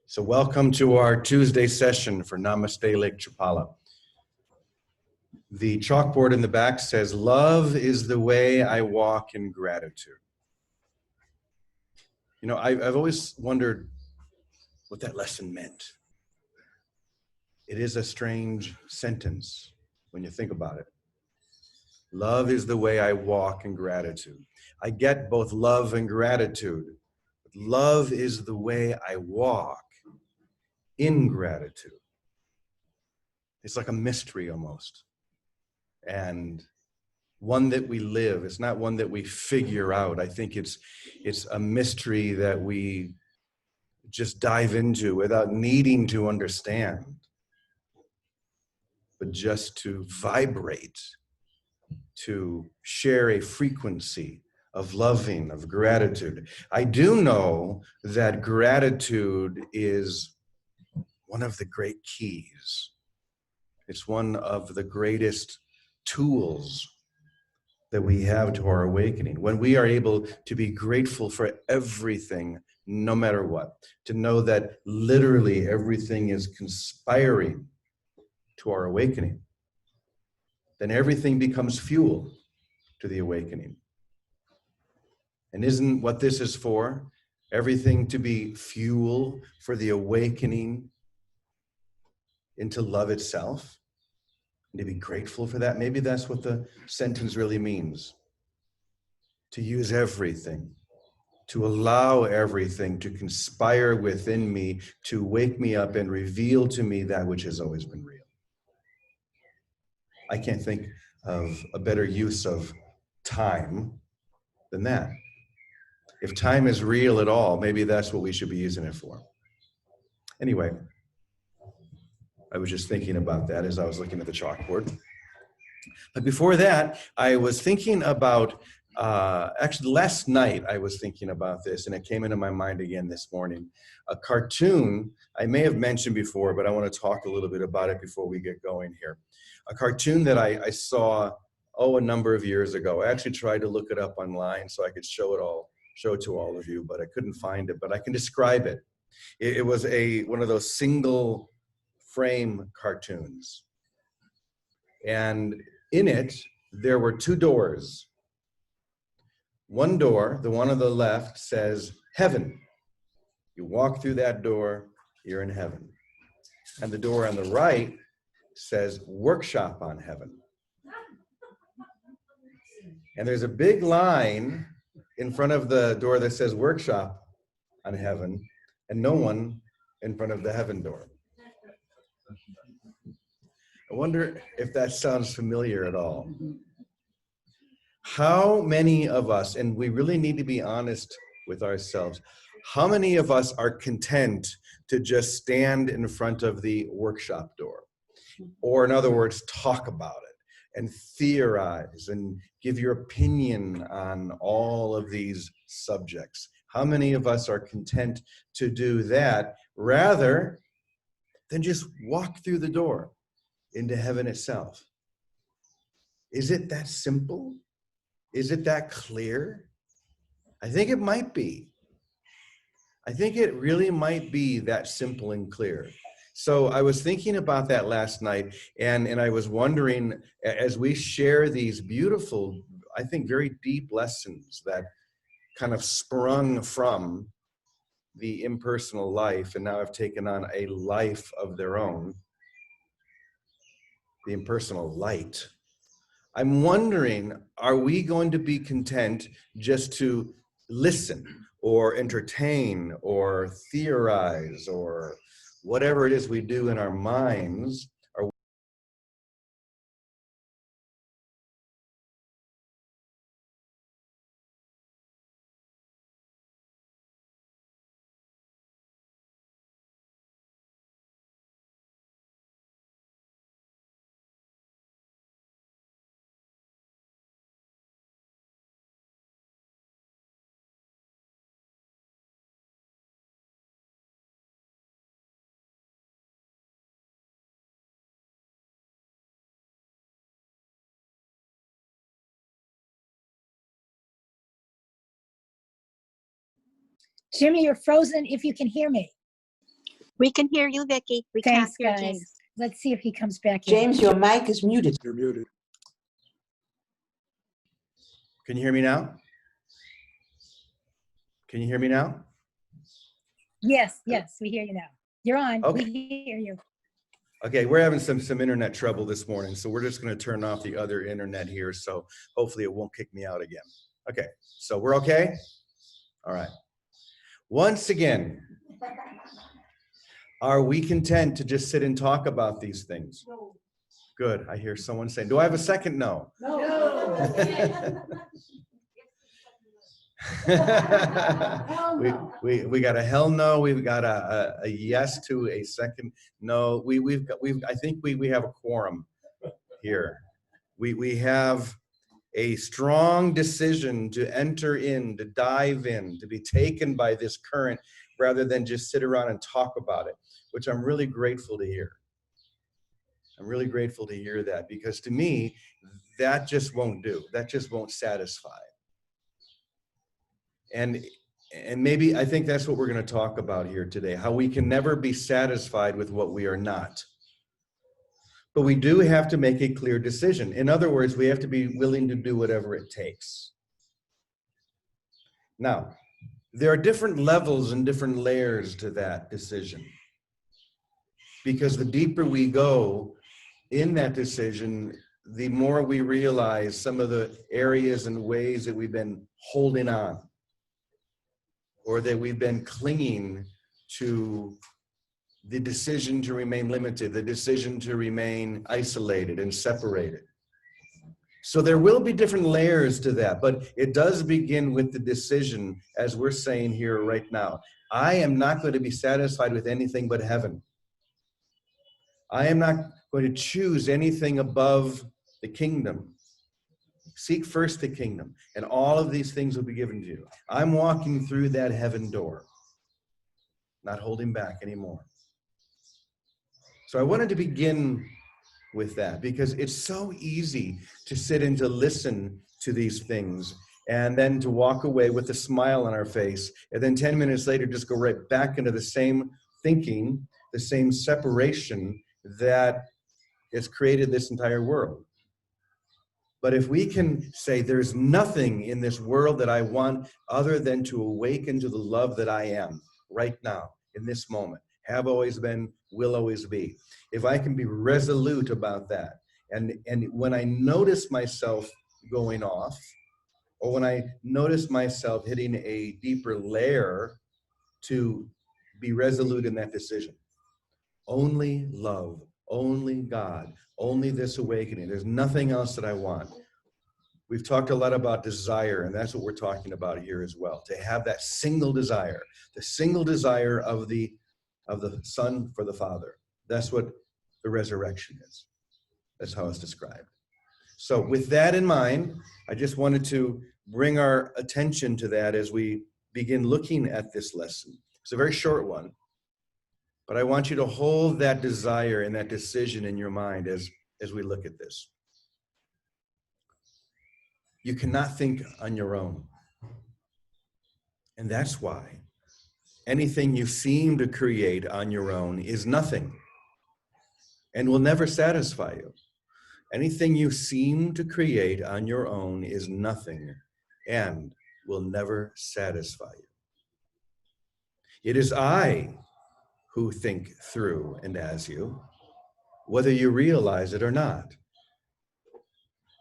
So welcome to our Tuesday session for Namaste Lake Chapala. The chalkboard in the back says, "Love is the way I walk in gratitude." You know, I've always wondered what that lesson meant. It is a strange sentence when you think about it. Love is the way I walk in gratitude. I get both love and gratitude. But love is the way I walk in gratitude. It's like a mystery almost. And one that we live. It's not one that we figure out. I think it's a mystery that we just dive into without needing to understand, but just to vibrate, to share a frequency of loving, of gratitude. I do know that gratitude is one of the great keys. It's one of the greatest tools that we have to our awakening. When we are able to be grateful for everything, no matter what, to know that literally everything is conspiring to our awakening, then everything becomes fuel to the awakening. And isn't what this is for? Everything to be fuel for the awakening into love itself? And to be grateful for that? Maybe that's what the sentence really means. To use everything, to allow everything to conspire within me, to wake me up and reveal to me that which has always been real. I can't think of a better use of time than that. If time is real at all, maybe that's what we should be using it for. Anyway, I was just thinking about that as I was looking at the chalkboard. But before that, I was thinking about, actually last night I was thinking about this, and it came into my mind again this morning. A cartoon I may have mentioned before, but I want to talk a little bit about it before we get going here. A cartoon that I saw, a number of years ago. I actually tried to look it up online so I could show it to all of you, but I couldn't find it, but I can describe it. It was one of those single frame cartoons. And in it, there were two doors. One door, the one on the left, says heaven. You walk through that door, you're in heaven. And the door on the right says workshop on heaven. And there's a big line in front of the door that says workshop on heaven, and no one in front of the heaven door. I wonder if that sounds familiar at all. How many of us, and we really need to be honest with ourselves, how many of us are content to just stand in front of the workshop door? Or in other words, talk about it and theorize and give your opinion on all of these subjects? How many of us are content to do that rather than just walk through the door into heaven itself? Is it that simple? Is it that clear? I think it might be. I think it really might be that simple and clear. So I was thinking about that last night, and I was wondering, as we share these beautiful, I think very deep lessons that kind of sprung from the impersonal life and now have taken on a life of their own, the impersonal light. I'm wondering, are we going to be content just to listen or entertain or theorize or whatever it is we do in our minds? Jimmy, you're frozen if you can hear me. We can hear you, Vicki. We Thanks, can't hear guys. James. Let's see if he comes back in. James, your mic is muted. You're muted. Can you hear me now? Can you hear me now? Yes, we hear you now. You're on. Okay. We hear you. Okay, we're having some internet trouble this morning, so we're just going to turn off the other internet here, so hopefully it won't kick me out again. Okay, so we're okay? All right. Once again, are we content to just sit and talk about these things? No. Good, I hear someone saying, do I have a second no? No. we got a hell no. We've got a yes to a second no. I think we have a quorum here. We have a strong decision to enter in, to dive in, to be taken by this current rather than just sit around and talk about it, which I'm really grateful to hear. I'm really grateful to hear that, because to me, that just won't do. That just won't satisfy. And maybe I think that's what we're going to talk about here today, how we can never be satisfied with what we are not. But we do have to make a clear decision. In other words, we have to be willing to do whatever it takes. Now, there are different levels and different layers to that decision, because the deeper we go in that decision, the more we realize some of the areas and ways that we've been holding on, or that we've been clinging to the decision to remain limited, the decision to remain isolated and separated. So there will be different layers to that, but it does begin with the decision, as we're saying here right now. I am not going to be satisfied with anything but heaven. I am not going to choose anything above the kingdom. Seek first the kingdom, and all of these things will be given to you. I'm walking through that heaven door, not holding back anymore. So I wanted to begin with that, because it's so easy to sit and to listen to these things and then to walk away with a smile on our face, and then 10 minutes later just go right back into the same thinking, the same separation that has created this entire world. But if we can say there's nothing in this world that I want other than to awaken to the love that I am right now, in this moment, have always been, will always be. If I can be resolute about that, and when I notice myself going off, or when I notice myself hitting a deeper layer, to be resolute in that decision. Only love, only God, only this awakening. There's nothing else that I want. We've talked a lot about desire, and that's what we're talking about here as well. To have that single desire, the single desire of the Son for the Father. That's what the resurrection is. That's how it's described. So with that in mind, I just wanted to bring our attention to that as we begin looking at this lesson. It's a very short one, but I want you to hold that desire and that decision in your mind as we look at this. You cannot think on your own. And that's why anything you seem to create on your own is nothing and will never satisfy you. Anything you seem to create on your own is nothing and will never satisfy you. It is I who think through and as you, whether you realize it or not.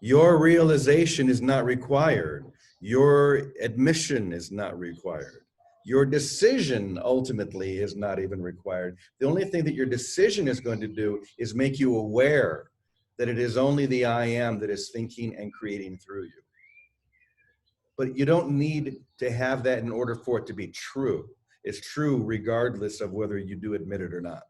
Your realization is not required. Your admission is not required. Your decision ultimately is not even required. The only thing that your decision is going to do is make you aware that it is only the I am that is thinking and creating through you. But you don't need to have that in order for it to be true. It's true regardless of whether you do admit it or not.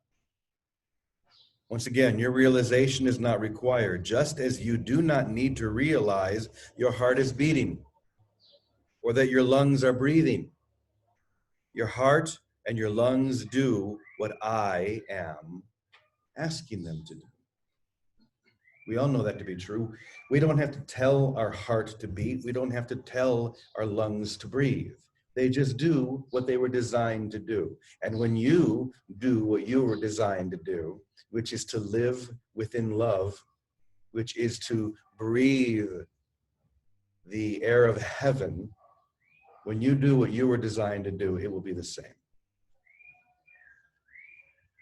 Once again, your realization is not required, just as you do not need to realize your heart is beating or that your lungs are breathing. Your heart and your lungs do what I am asking them to do. We all know that to be true. We don't have to tell our heart to beat. We don't have to tell our lungs to breathe. They just do what they were designed to do. And when you do what you were designed to do, which is to live within love, which is to breathe the air of heaven, when you do what you were designed to do, it will be the same.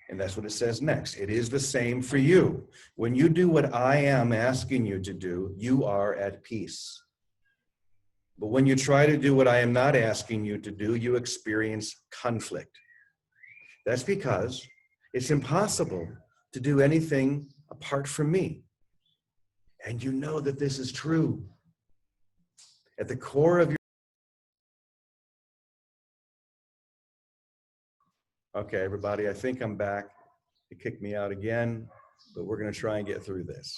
And that's what it says next. It is the same for you. When you do what I am asking you to do, you are at peace. But when you try to do what I am not asking you to do, you experience conflict. That's because it's impossible to do anything apart from me. And you know that this is true. At the core of your... Okay, everybody, I think I'm back. It kicked me out again, but we're going to try and get through this.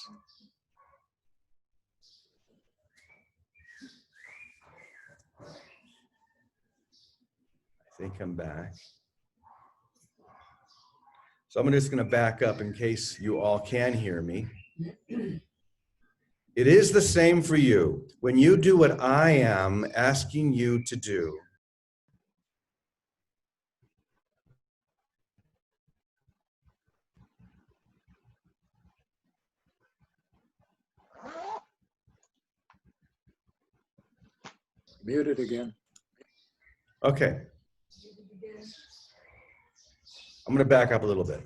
I think I'm back. So I'm just going to back up in case you all can hear me. It is the same for you. When you do what I am asking you to do, Muted again. okay. I'm going to back up a little bit.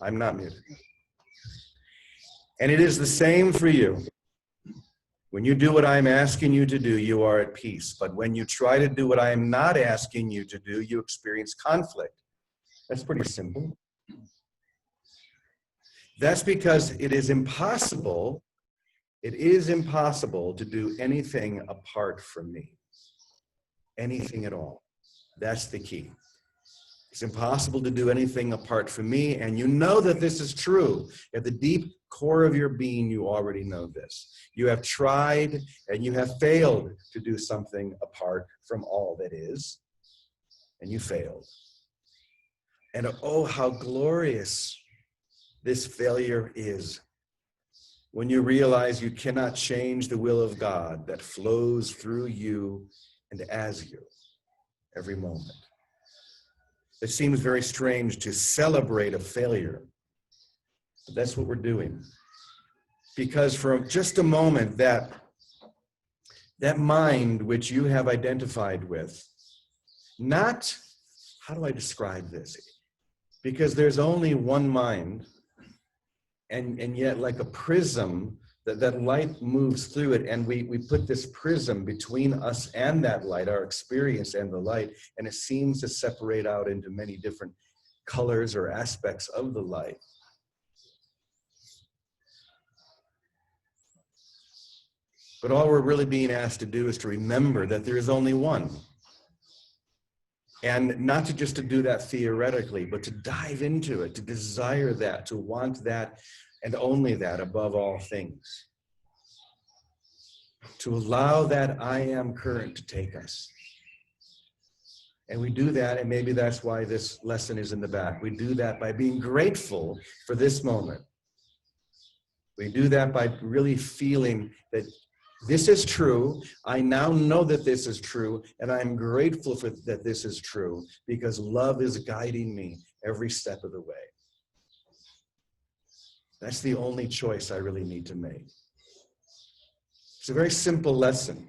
I'm not muted. And it is the same for you. When you do what I'm asking you to do, you are at peace. But when you try to do what I am not asking you to do, you experience conflict. That's pretty simple. That's because it is impossible to do anything apart from me. Anything at all. That's the key. It's impossible to do anything apart from me, and you know that this is true. At the deep core of your being, you already know this. You have tried and you have failed to do something apart from all that is, and you failed. And oh, how glorious this failure is when you realize you cannot change the will of God that flows through you and as you every moment. It seems very strange to celebrate a failure, but that's what we're doing. Because for just a moment, that mind which you have identified with, not, how do I describe this? Because there's only one mind, and yet like a prism, that light moves through it, and we put this prism between us and that light, our experience and the light, and it seems to separate out into many different colors or aspects of the light. But all we're really being asked to do is to remember that there is only one. And not to just to do that theoretically, but to dive into it, to desire that, to want that, and only that above all things. To allow that I am current to take us. And we do that, and maybe that's why this lesson is in the back. We do that by being grateful for this moment. We do that by really feeling that this is true. I now know that this is true, and I'm grateful for that this is true, because love is guiding me every step of the way. That's the only choice I really need to make. It's a very simple lesson.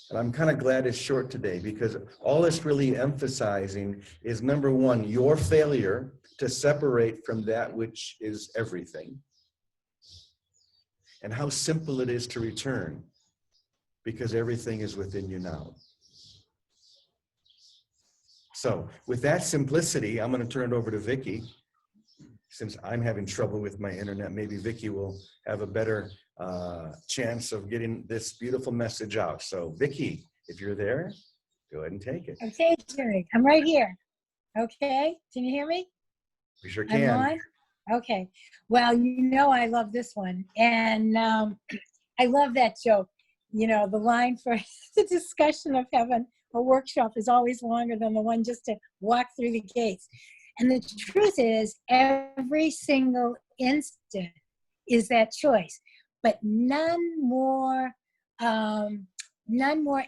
And I'm kind of glad it's short today, because all it's really emphasizing is, number one, your failure to separate from that which is everything, and how simple it is to return, because everything is within you now. So with that simplicity, I'm going to turn it over to Vicki. Since I'm having trouble with my internet, maybe Vicki will have a better chance of getting this beautiful message out. So Vicki, if you're there, go ahead and take it. Okay, Jerry, I'm right here. Okay, can you hear me? We sure can. I'm on? Okay. Well, you know I love this one. And I love that joke. You know, the line for the discussion of heaven, a workshop is always longer than the one just to walk through the gates. And the truth is, every single instant is that choice, but none more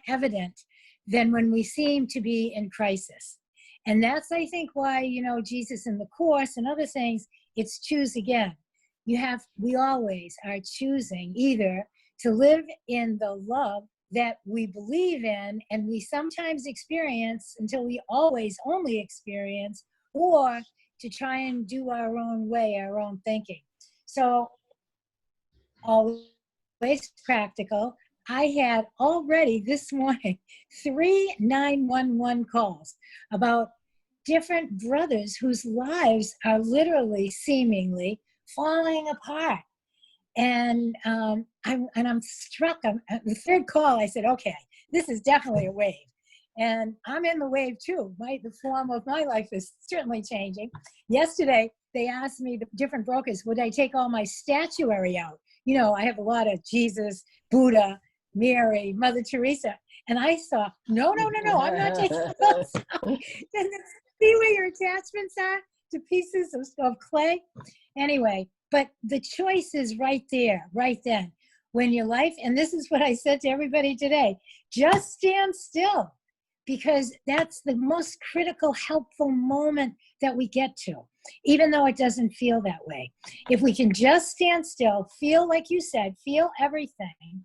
evident than when we seem to be in crisis. And that's, I think, why, you know, Jesus in the Course and other things, it's choose again. We always are choosing either to live in the love that we believe in and we sometimes experience until we always only experience, or to try and do our own way, our own thinking. So always practical. I had already this morning 3 911 calls about different brothers whose lives are literally, seemingly falling apart. And I'm struck. The third call, I said, okay, this is definitely a wave. And I'm in the wave too. The form of my life is certainly changing. Yesterday, they asked me, the different brokers, would I take all my statuary out? You know, I have a lot of Jesus, Buddha, Mary, Mother Teresa. And I thought, no, I'm not taking those out. See where your attachments are to pieces of clay? Anyway, but the choice is right there, right then. When your life, and this is what I said to everybody today, just stand still, because that's the most critical, helpful moment that we get to, even though it doesn't feel that way. If we can just stand still, feel like you said, feel everything,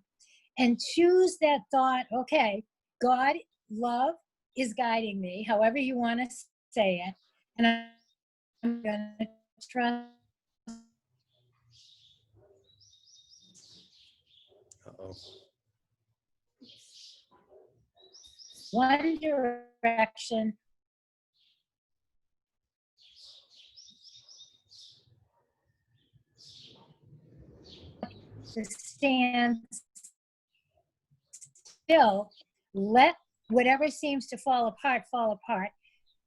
and choose that thought, okay, God, love is guiding me, however you want to say it, and I'm going to trust. Uh-oh. One direction. To stand still, let whatever seems to fall apart,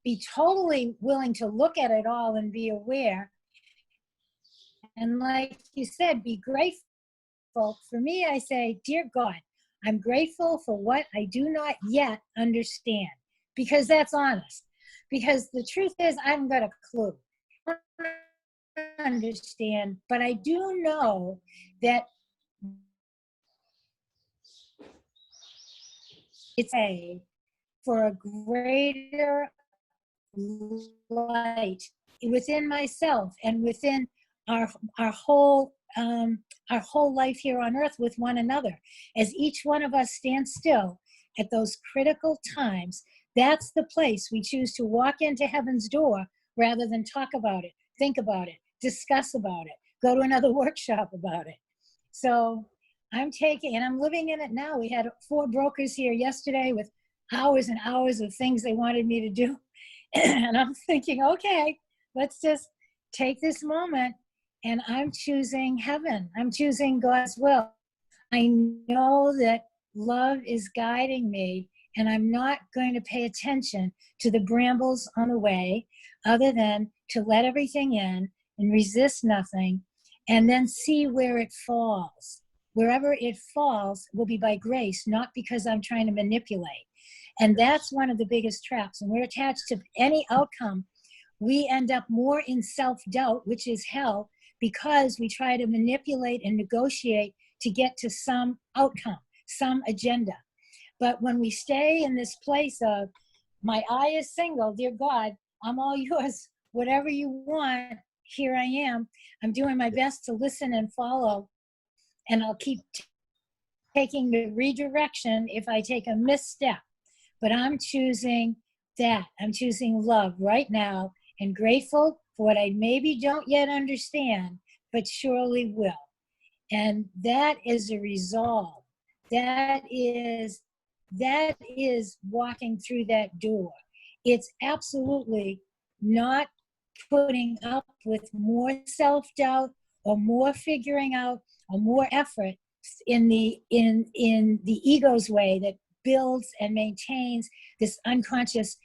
be totally willing to look at it all and be aware. And like you said, be grateful. For me, I say, dear God, I'm grateful for what I do not yet understand, because that's honest. Because the truth is, I haven't got a clue. I don't understand, but I do know that it's a for a greater light within myself and within our whole life here on earth with one another. As each one of us stands still at those critical times, that's the place we choose to walk into heaven's door rather than talk about it, think about it, discuss about it, go to another workshop about it. So I'm living in it now. We had 4 brokers here yesterday with hours and hours of things they wanted me to do. And I'm thinking, okay, let's just take this moment, and I'm choosing heaven. I'm choosing God's will. I know that love is guiding me, and I'm not going to pay attention to the brambles on the way, other than to let everything in and resist nothing, and then see where it falls. Wherever it falls will be by grace, not because I'm trying to manipulate. And that's one of the biggest traps. And we're attached to any outcome. We end up more in self-doubt, which is hell, because we try to manipulate and negotiate to get to some outcome, some agenda. But when we stay in this place of, my eye is single, dear God, I'm all yours, whatever you want, here I am. I'm doing my best to listen and follow, and I'll keep taking the redirection if I take a misstep. But I'm choosing that. I'm choosing love right now, and grateful for what I maybe don't yet understand, but surely will. And that is a resolve. That is walking through that door. It's absolutely not putting up with more self-doubt or more figuring out or more effort in the ego's way that builds and maintains this unconscious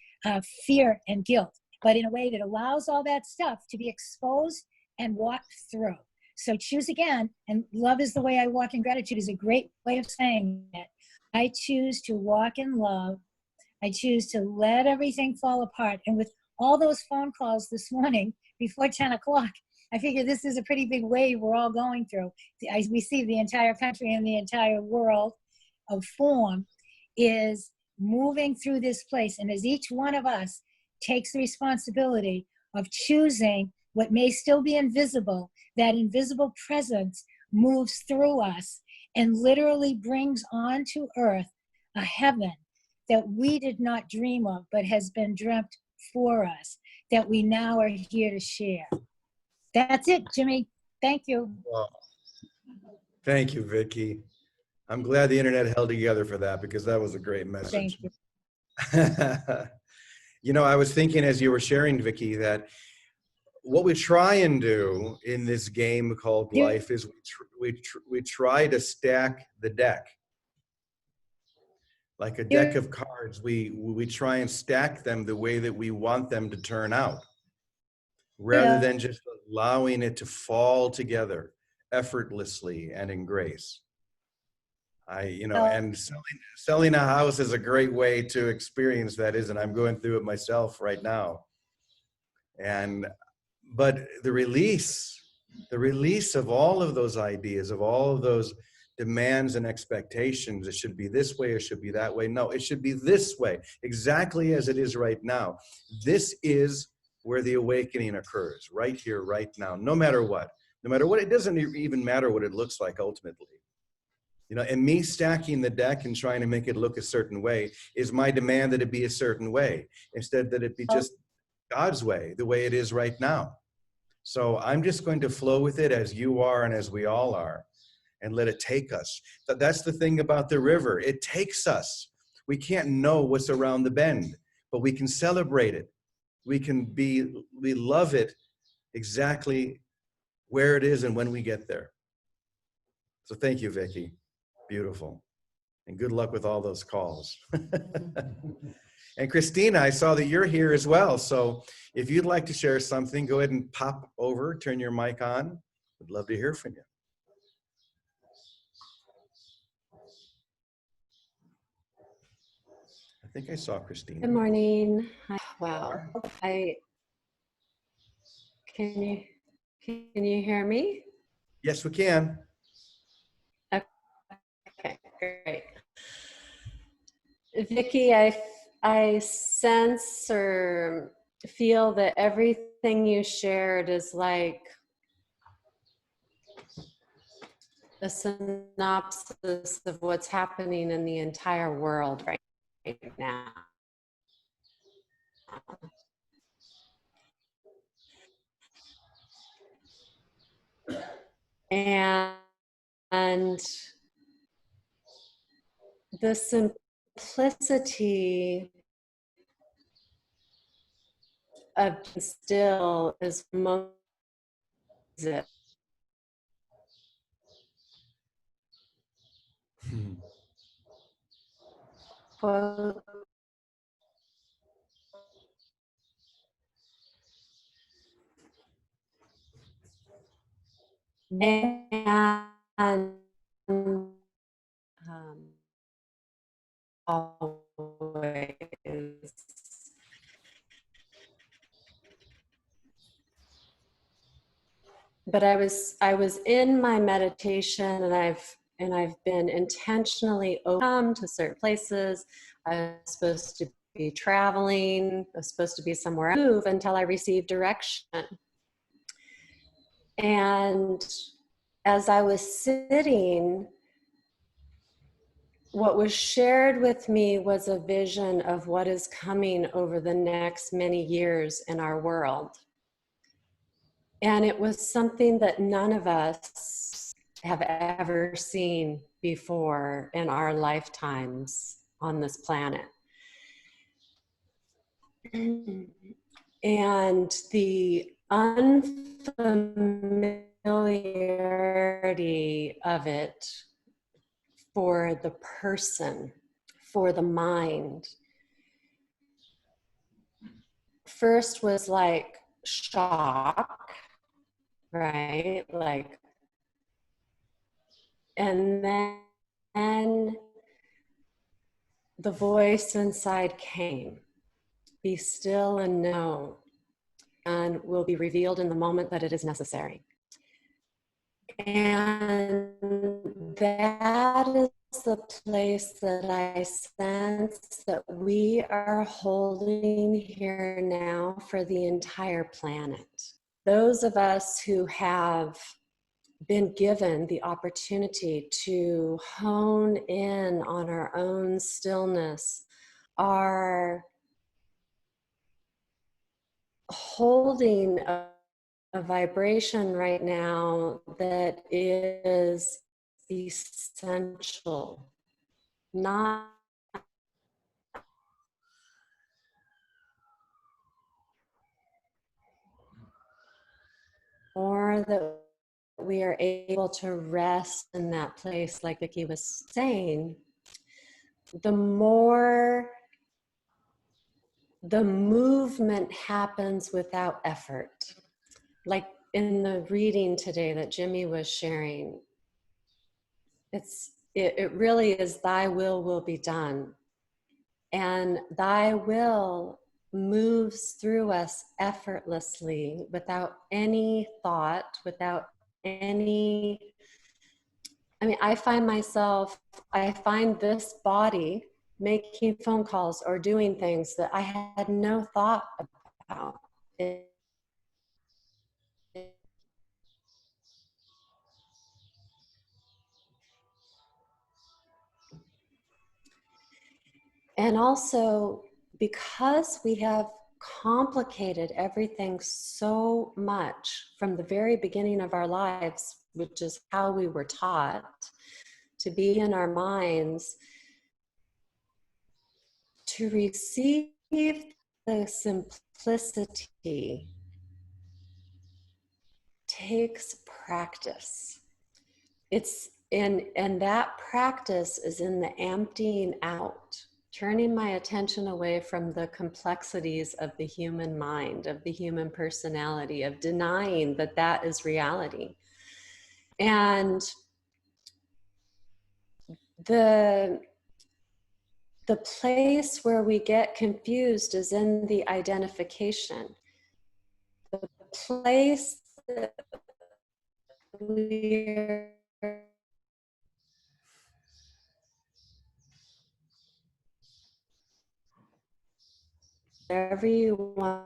fear and guilt, but in a way that allows all that stuff to be exposed and walked through. So choose again, and love is the way I walk in gratitude is a great way of saying it. I choose to walk in love. I choose to let everything fall apart. And with all those phone calls this morning before 10 o'clock, I figure this is a pretty big wave we're all going through. We see the entire country and the entire world of form is moving through this place. And as each one of us takes the responsibility of choosing what may still be invisible, that invisible presence moves through us and literally brings onto earth a heaven that we did not dream of, but has been dreamt for us, that we now are here to share. That's it, Jimmy. Thank you. Wow. Thank you, Vicki. I'm glad the internet held together for that, because that was a great message. Thank you. You know, I was thinking as you were sharing, Vicki, that what we try and do in this game called life is we try to stack the deck. Like a deck of cards, we try and stack them the way that we want them to turn out, rather than just allowing it to fall together effortlessly and in grace. And selling a house is a great way to experience that, isn't it? I'm going through it myself right now. But the release of all of those ideas, of all of those demands and expectations, it should be this way, it should be that way. No, it should be this way, exactly as it is right now. This is where the awakening occurs, right here, right now, no matter what. No matter what, it doesn't even matter what it looks like ultimately. And me stacking the deck and trying to make it look a certain way is my demand that it be a certain way, instead that it be just God's way, the way it is right now. So I'm just going to flow with it as you are and as we all are, and let it take us. That's the thing about the river. It takes us. We can't know what's around the bend, but we can celebrate it. We love it exactly where it is and when we get there. So thank you, Vicki. Beautiful. And good luck with all those calls. And Christina, I saw that you're here as well. So if you'd like to share something, go ahead and pop over, turn your mic on. Would love to hear from you. I think I saw Christina. Good morning. Wow. Can you hear me? Yes, we can. Okay, great. Vicki, I sense or feel that everything you shared is like a synopsis of what's happening in the entire world right now. And the simplicity of still is most it. Quote. And always. But I was in my meditation, and I've been intentionally open to certain places. I was supposed to be traveling. I was supposed to be somewhere I move until I received direction. And as I was sitting, what was shared with me was a vision of what is coming over the next many years in our world. And it was something that none of us have ever seen before in our lifetimes on this planet. And the unfamiliarity of it for the person, for the mind, first was like shock, right? Like, and then the voice inside came, be still and know, and will be revealed in the moment that it is necessary. And that the place that I sense that we are holding here now for the entire planet. Those of us who have been given the opportunity to hone in on our own stillness are holding a vibration right now that is essential, not more that we are able to rest in that place, like Vicki was saying, the more the movement happens without effort. Like in the reading today that Jimmy was sharing, it really is thy will be done. And thy will moves through us effortlessly without any thought, without any, I mean, I find this body making phone calls or doing things that I had no thought about. And also, because we have complicated everything so much from the very beginning of our lives, which is how we were taught to be in our minds, to receive the simplicity takes practice. And that practice is in the emptying out, turning my attention away from the complexities of the human mind, of the human personality, of denying that that is reality. And the place where we get confused is in the identification. The place that we're everyone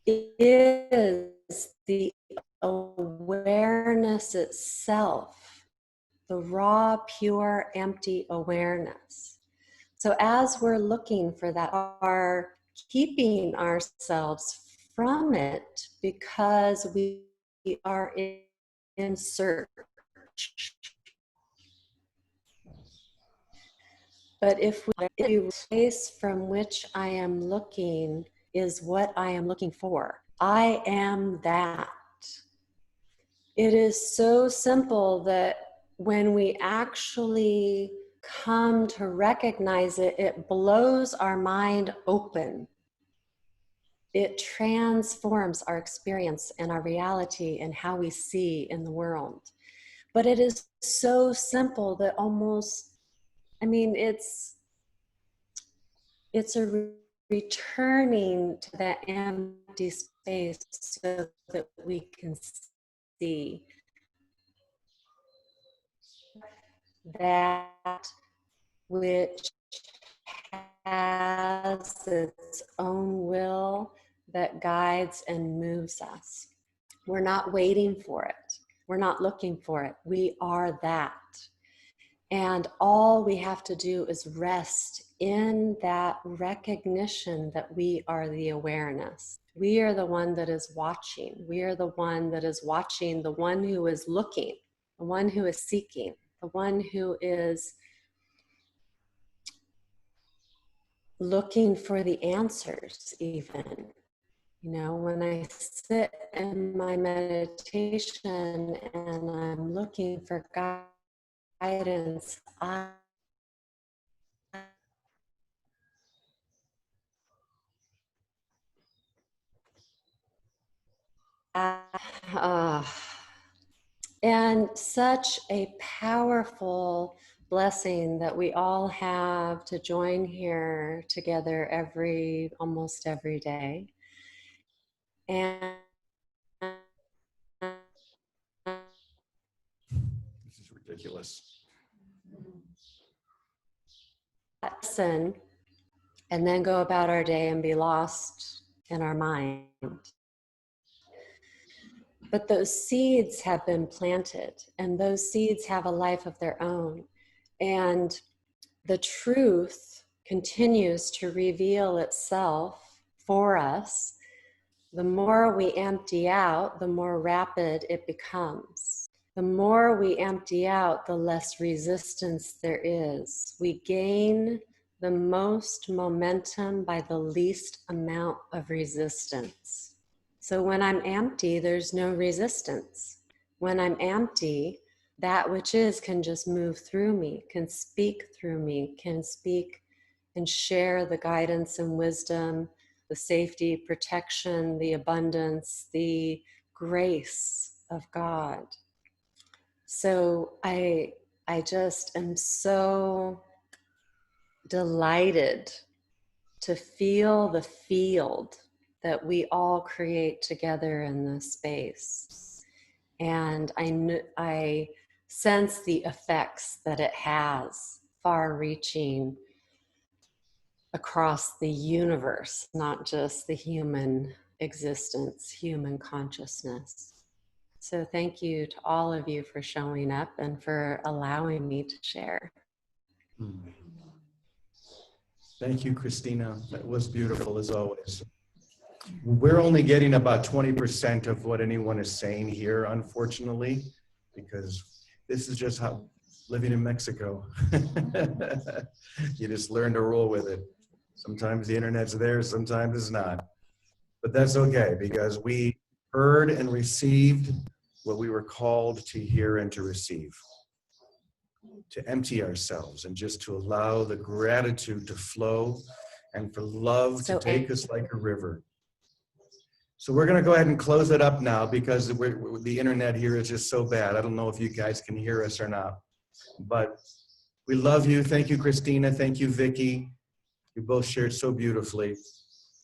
is the awareness itself, the raw, pure, empty awareness. So as we're looking for that, are keeping ourselves from it because we are in search. But if the place from which I am looking is what I am looking for, I am that. It is so simple that when we actually come to recognize it, it blows our mind open. It transforms our experience and our reality and how we see in the world. But it is so simple that almost, I mean, it's a returning to that empty space so that we can see that which has its own will that guides and moves us. We're not waiting for it. We're not looking for it. We are that. And all we have to do is rest in that recognition that we are the awareness. We are the one that is watching. We are the one that is watching, the one who is looking, the one who is seeking, the one who is looking for the answers even. You know, when I sit in my meditation and I'm looking for guidance, and such a powerful blessing that we all have to join here together almost every day. And This is ridiculous. listen, and then go about our day and be lost in our mind. But those seeds have been planted, and those seeds have a life of their own. And the truth continues to reveal itself for us. The more we empty out, the more rapid it becomes. The more we empty out, the less resistance there is. We gain the most momentum by the least amount of resistance. So when I'm empty, there's no resistance. When I'm empty, that which is can just move through me, can speak through me, can speak and share the guidance and wisdom, the safety, protection, the abundance, the grace of God. So I just am so delighted to feel the field that we all create together in this space. And I sense the effects that it has, far-reaching across the universe, not just the human existence, human consciousness. So thank you to all of you for showing up and for allowing me to share. Thank you, Christina. That was beautiful as always. We're only getting about 20% of what anyone is saying here, unfortunately, because this is just how living in Mexico. You just learn to roll with it. Sometimes the internet's there, sometimes it's not. But that's okay, because we heard and received what we were called to hear and to receive. To empty ourselves and just to allow the gratitude to flow and for love to take us like a river. So we're going to go ahead and close it up now because the internet here is just so bad. I don't know if you guys can hear us or not, but we love you. Thank you, Christina. Thank you, Vicky. You both shared so beautifully.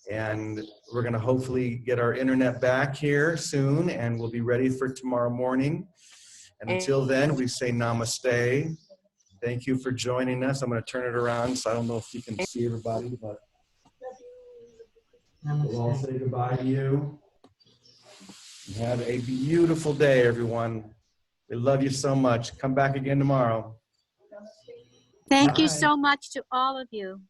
And we're going to hopefully get our internet back here soon, and we'll be ready for tomorrow morning. And until then, we say namaste. Thank you for joining us. I'm going to turn it around, so I don't know if you can see everybody, but we'll all say goodbye to you. Have a beautiful day, everyone. We love you so much. Come back again tomorrow. Thank you Bye. so much to all of you.